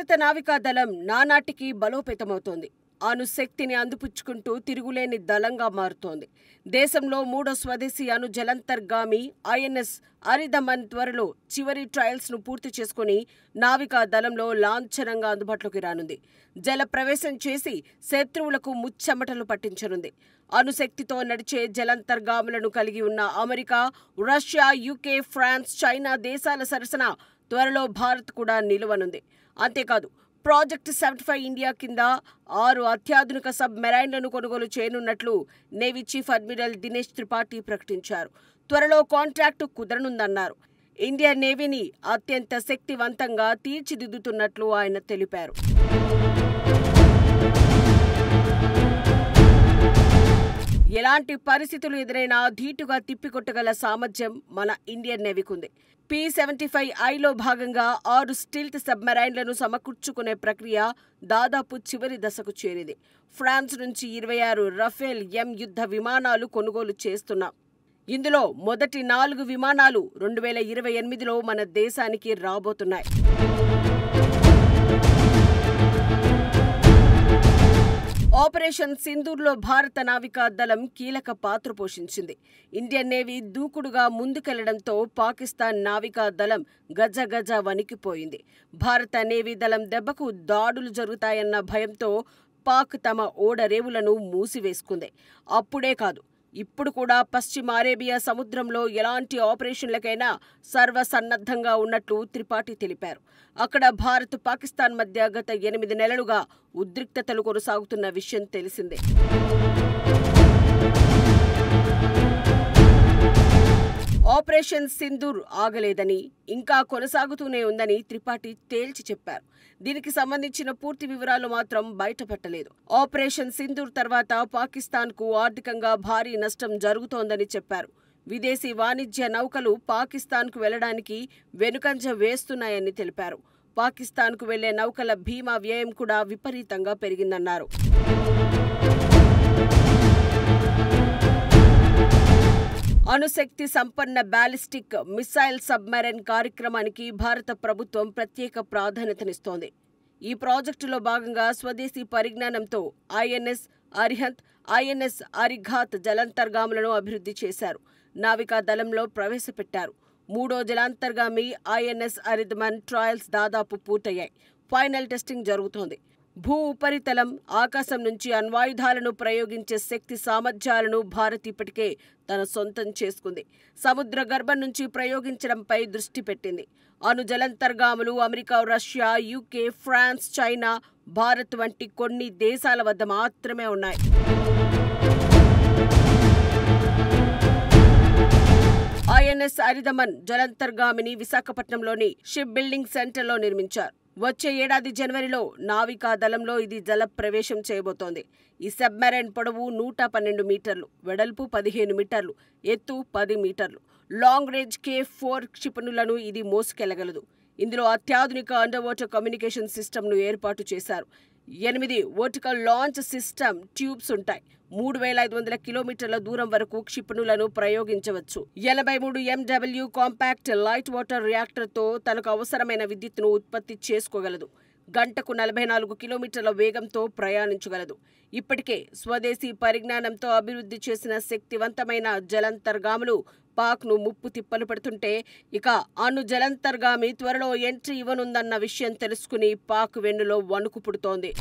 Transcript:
భారత నావికా దళం నానాటికి బలోపేతమవుతోంది. అణుశక్తిని అందిపుచ్చుకుంటూ తిరుగులేని దళంగా మారుతోంది. దేశంలో మూడో స్వదేశీ అణు జలాంతర్గామి ఐఎన్ఎస్ అరిదమన్ త్వరలో చివరి ట్రయల్స్ను పూర్తి చేసుకుని నావికా దళంలో లాంఛనంగా అందుబాటులోకి రానుంది. జల ప్రవేశం చేసి శత్రువులకు ముచ్చెమటలు పట్టించనుంది. అణుశక్తితో నడిచే జలాంతర్గాములను కలిగి ఉన్న America, Russia, UK, France, China దేశాల సరసన త్వరలో భారత్ కూడా నిలవనుంది. అంతేకాదు, ప్రాజెక్ట్ 75 ఇండియా కింద 6 అత్యాధునిక సబ్ మెరైన్లను కొనుగోలు చేయనున్నట్లు navy chief admiral Dinesh Tripathi ప్రకటించారు. త్వరలో కాంట్రాక్టు కుదరనుందన్నారు. ఇండియన్ నేవీని అత్యంత శక్తివంతంగా తీర్చిదిద్దుతున్నట్లు ఆయన తెలిపారు. ఎలాంటి పరిస్థితులు ఎదురైనా ధీటుగా తిప్పికొట్టగల సామర్థ్యం మన ఇండియన్ నేవీకుంది. P-75Iలో భాగంగా 6 స్టీల్త్ సబ్మెరైన్లను సమకూర్చుకునే ప్రక్రియ దాదాపు చివరి దశకు చేరింది. ఫ్రాన్స్ నుంచి 26 రఫేల్ ఎం యుద్ధ విమానాలు కొనుగోలు చేస్తున్నాం. ఇందులో మొదటి 4 విమానాలు 2028లో మన దేశానికి రాబోతున్నాయి. ఆపరేషన్ సింధూర్లో భారత నావికా దళం కీలక పాత్ర పోషించింది. ఇండియన్ నేవీ దూకుడుగా ముందుకెళ్లడంతో పాకిస్తాన్ నావికా దళం గజగజ వణికిపోయింది. భారత నేవీ దళం దెబ్బకు దాడులు జరుగుతాయన్న భయంతో పాక్ తమ ఓడరేవులను మూసివేసుకుంది. అప్పుడే కాదు, ఇప్పుడు కూడా పశ్చిమ అరేబియా సముద్రంలో ఎలాంటి ఆపరేషన్లకైనా సర్వసన్నద్ధంగా ఉన్నట్లు త్రిపాఠి తెలిపారు. అక్కడ భారత్, పాకిస్తాన్ మధ్య గత 8 నెలలుగా ఉద్రిక్తతలు కొనసాగుతున్న విషయం తెలిసిందే. ఆపరేషన్ సింధూర్ ఆగలేదని, ఇంకా కొనసాగుతూనే ఉందని త్రిపాఠి తేల్చి చెప్పారు. దీనికి సంబంధించిన పూర్తి వివరాలు మాత్రం బయటపెట్టలేదు. ఆపరేషన్ సింధూర్ తర్వాత పాకిస్తాన్కు ఆర్థికంగా భారీ నష్టం జరుగుతోందని చెప్పారు. విదేశీ వాణిజ్య నౌకలు పాకిస్తాన్కు వెళ్లడానికి వెనుకంజ వేస్తున్నాయని తెలిపారు. పాకిస్తాన్కు వెళ్లే నౌకల బీమా వ్యయం కూడా విపరీతంగా పెరిగిందన్నారు. అణుశక్తి సంపన్న బ్యాలిస్టిక్ మిసైల్ సబ్మెరైన్ కార్యక్రమానికి భారత ప్రభుత్వం ప్రత్యేక ప్రాధాన్యతనిస్తోంది. ఈ ప్రాజెక్టులో భాగంగా స్వదేశీ పరిజ్ఞానంతో ఐఎన్ఎస్ అరిహంత్, ఐఎన్ఎస్ అరిఘాత్ జలాంతర్గాములను అభివృద్ధి చేశారు. నావికా దళంలో ప్రవేశపెట్టారు. మూడో జలాంతర్గామి ఐఎన్ఎస్ అరిదమన్ ట్రయల్స్ దాదాపు పూర్తయ్యాయి. ఫైనల్ టెస్టింగ్ జరుగుతోంది. భూ ఉపరితలం, ఆకాశం నుంచి అణ్వాయుధాలను ప్రయోగించే శక్తి సామర్థ్యాలను భారత్ ఇప్పటికే తన సొంతం చేసుకుంది. సముద్ర గర్భం నుంచి ప్రయోగించడంపై దృష్టి పెట్టింది. అణు జలాంతర్గాములు America, Russia, UK, France, China, Bharat వంటి కొన్ని దేశాల వద్ద మాత్రమే ఉన్నాయి. ఐఎన్ఎస్ అరిదమన్ జలాంతర్గామిని విశాఖపట్నంలోని షిప్ బిల్డింగ్ సెంటర్లో నిర్మించారు. వచ్చే ఏడాది జనవరిలో నావికా దళంలో ఇది జల ప్రవేశం చేయబోతోంది. ఈ సబ్మెరైన్ పొడవు 112 మీటర్లు, వెడల్పు 15 మీటర్లు, ఎత్తు 10 మీటర్లు. లాంగ్ రేంజ్ K4 క్షిపణులను ఇది మోసుకెళ్లగలదు. ఇందులో అత్యాధునిక అండర్ వాటర్ కమ్యూనికేషన్ సిస్టమ్ను ఏర్పాటు చేశారు. 8 వర్టికల్ లాంచ్ సిస్టమ్ ట్యూబ్స్ ఉంటాయి. 3500 కిలోమీటర్ల దూరం వరకు క్షిపణులను ప్రయోగించవచ్చు. 83 MW కాంపాక్ట్ లైట్ వాటర్ రియాక్టర్తో తనకు అవసరమైన విద్యుత్తును ఉత్పత్తి చేసుకోగలదు. గంటకు 44 కిలోమీటర్ల వేగంతో ప్రయాణించగలదు. ఇప్పటికే స్వదేశీ పరిజ్ఞానంతో అభివృద్ధి చేసిన శక్తివంతమైన జలాంతర్గాములు పాక్ను ముప్పు తిప్పలు పెడుతుంటే, ఇక అణు జలాంతర్గామి త్వరలో ఎంట్రీ ఇవ్వనుందన్న విషయం తెలుసుకుని పాక్ వెన్నులో వణుకు పుడుతోంది.